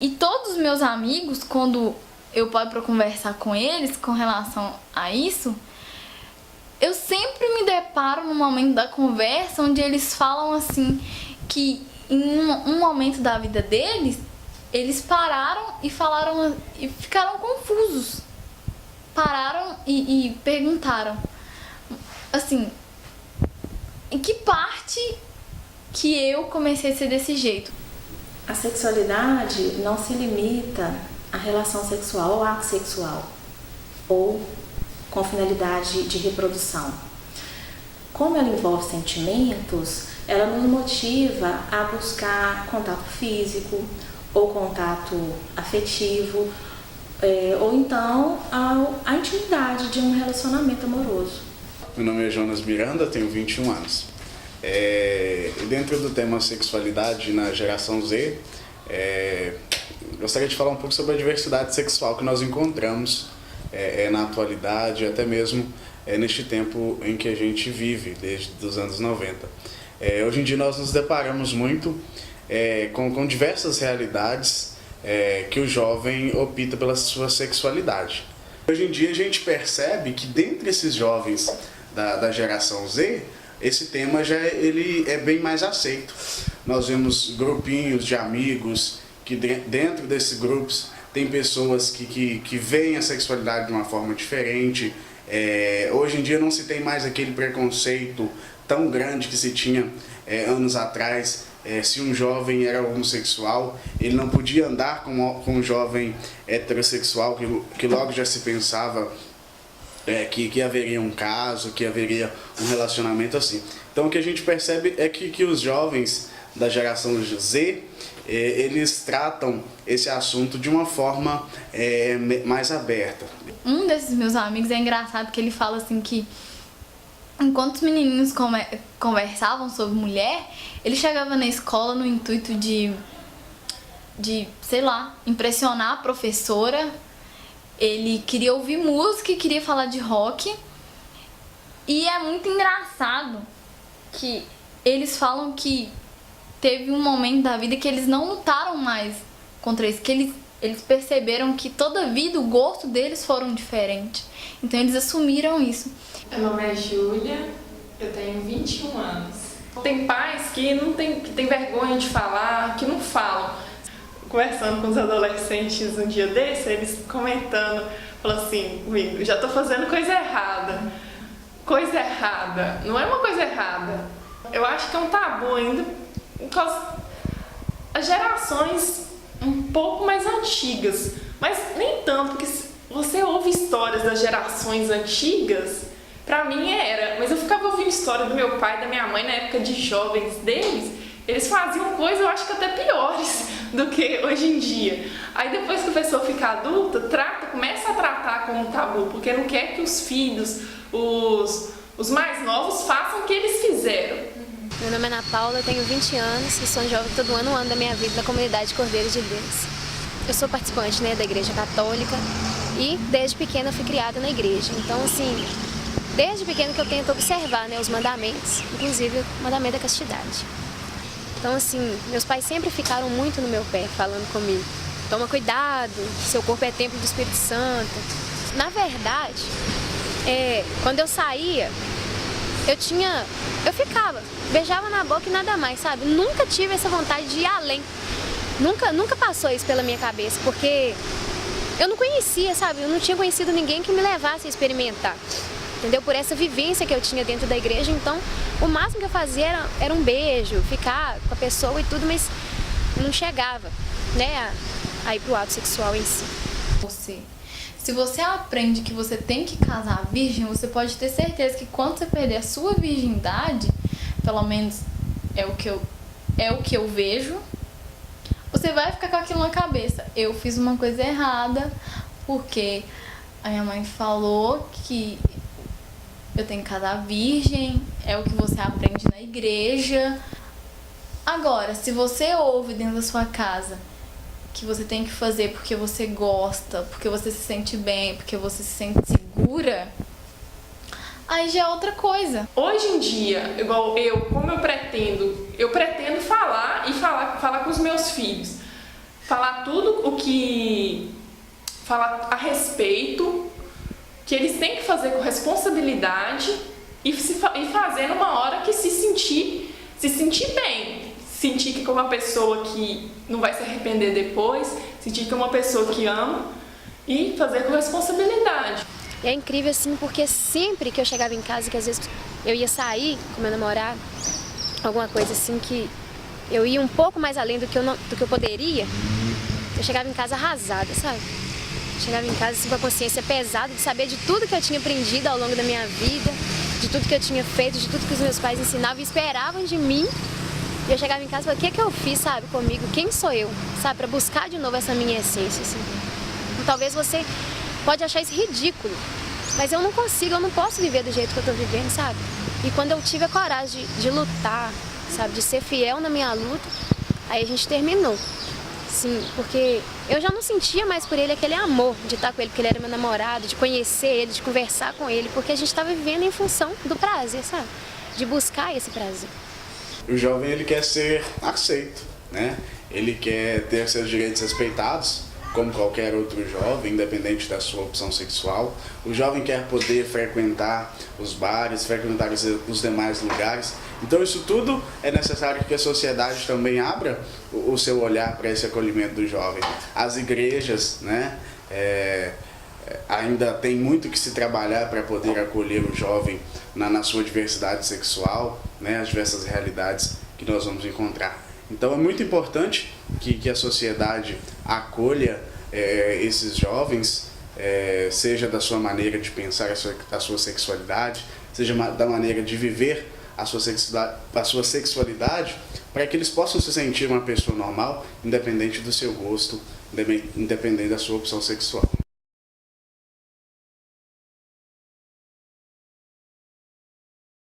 E todos os meus amigos, quando eu paro para conversar com eles com relação a isso, eu sempre me deparo no momento da conversa onde eles falam assim que em um momento da vida deles, eles pararam e falaram e ficaram confusos. Pararam e perguntaram assim, em que parte que eu comecei a ser desse jeito? A sexualidade não se limita à relação sexual ou ato sexual, ou com finalidade de reprodução. Como ela envolve sentimentos, ela nos motiva a buscar contato físico, ou contato afetivo, ou então a intimidade de um relacionamento amoroso. Meu nome é Jonas Miranda, tenho 21 anos. Dentro do tema sexualidade na geração Z, gostaria de falar um pouco sobre a diversidade sexual que nós encontramos na atualidade, até mesmo neste tempo em que a gente vive, desde os anos 90. Hoje em dia nós nos deparamos muito com diversas realidades que o jovem opta pela sua sexualidade. Hoje em dia a gente percebe que dentre esses jovens da geração Z, esse tema ele é bem mais aceito. Nós vemos grupinhos de amigos que dentro desses grupos tem pessoas que veem a sexualidade de uma forma diferente. Hoje em dia não se tem mais aquele preconceito tão grande que se tinha anos atrás. Se um jovem era homossexual, ele não podia andar com um jovem heterossexual, que logo já se pensava que haveria um caso, que haveria um relacionamento assim. Então o que a gente percebe é que os jovens da geração Z, eles tratam esse assunto de uma forma mais aberta. Um desses meus amigos é engraçado que ele fala assim que enquanto os menininhos conversavam sobre mulher, ele chegava na escola no intuito de sei lá, impressionar a professora. Ele queria ouvir música e queria falar de rock. E é muito engraçado que eles falam que teve um momento da vida que eles não lutaram mais contra isso, que eles perceberam que toda a vida o gosto deles foram diferentes. Então eles assumiram isso. Meu nome é Júlia, eu tenho 21 anos. Tem pais que tem vergonha de falar, que não falam. Conversando com os adolescentes um dia desse, eles comentando, falando assim, comigo, já tô fazendo coisa errada. Coisa errada, não é uma coisa errada. Eu acho que é um tabu ainda, porque as gerações um pouco mais antigas, mas nem tanto, porque você ouve histórias das gerações antigas, pra mim mas eu ficava ouvindo história do meu pai e da minha mãe na época de jovens deles, eles faziam coisas, eu acho que até piores do que hoje em dia. Aí depois que a pessoa fica adulta, começa a tratar como tabu, porque não quer que os filhos, os mais novos, façam o que eles fizeram. Meu nome é Ana Paula, eu tenho 20 anos e sou um jovem todo ano da minha vida na comunidade Cordeiro de Deus. Eu sou participante da Igreja Católica e desde pequena eu fui criada na igreja. Então, assim, desde pequena que eu tento observar os mandamentos, inclusive o mandamento da castidade. Então, assim, meus pais sempre ficaram muito no meu pé, falando comigo. Toma cuidado, seu corpo é templo do Espírito Santo. Na verdade, quando eu saía, eu ficava, beijava na boca e nada mais, sabe? Nunca tive essa vontade de ir além. Nunca passou isso pela minha cabeça, porque eu não conhecia, sabe? Eu não tinha conhecido ninguém que me levasse a experimentar. Entendeu? Por essa vivência que eu tinha dentro da igreja, então o máximo que eu fazia era um beijo, ficar com a pessoa e tudo, mas não chegava, a ir pro ato sexual em si. Se você aprende que você tem que casar virgem, você pode ter certeza que quando você perder a sua virgindade, pelo menos é o que eu vejo, você vai ficar com aquilo na cabeça. Eu fiz uma coisa errada porque a minha mãe falou que eu tenho que casar virgem, é o que você aprende na igreja. Agora, se você ouve dentro da sua casa que você tem que fazer porque você gosta, porque você se sente bem, porque você se sente segura, aí já é outra coisa. Hoje em dia, igual como eu pretendo falar com os meus filhos. falar tudo o que falar a respeito, que eles têm que fazer com responsabilidade e fazer numa hora que se sentir bem, sentir que é uma pessoa que não vai se arrepender depois, sentir que é uma pessoa que ama e fazer com responsabilidade. E é incrível assim, porque sempre que eu chegava em casa, que às vezes eu ia sair com meu namorado, alguma coisa assim que eu ia um pouco mais além do que eu poderia, eu chegava em casa arrasada, sabe? Chegava em casa assim, com a consciência pesada de saber de tudo que eu tinha aprendido ao longo da minha vida, de tudo que eu tinha feito, de tudo que os meus pais ensinavam e esperavam de mim. E eu chegava em casa e falava, o que é que eu fiz, sabe, comigo? Quem sou eu, sabe? Para buscar de novo essa minha essência, assim. E talvez você pode achar isso ridículo, mas eu não consigo, eu não posso viver do jeito que eu tô vivendo, sabe? E quando eu tive a coragem de lutar, sabe, de ser fiel na minha luta, aí a gente terminou. Sim, porque eu já não sentia mais por ele aquele amor de estar com ele, porque ele era meu namorado, de conhecer ele, de conversar com ele, porque a gente estava vivendo em função do prazer, sabe? De buscar esse prazer. O jovem, ele quer ser aceito, né? Ele quer ter seus direitos respeitados, como qualquer outro jovem, independente da sua opção sexual. O jovem quer poder frequentar os bares, frequentar os demais lugares. Então isso tudo é necessário que a sociedade também abra o seu olhar para esse acolhimento do jovem. As igrejas, né, ainda tem muito que se trabalhar para poder acolher o jovem na sua diversidade sexual, né, as diversas realidades que nós vamos encontrar. Então é muito importante que a sociedade acolha esses jovens, seja da sua maneira de pensar a sua sexualidade, seja da maneira de viver a sua sexualidade, para que eles possam se sentir uma pessoa normal, independente do seu gosto, independente da sua opção sexual.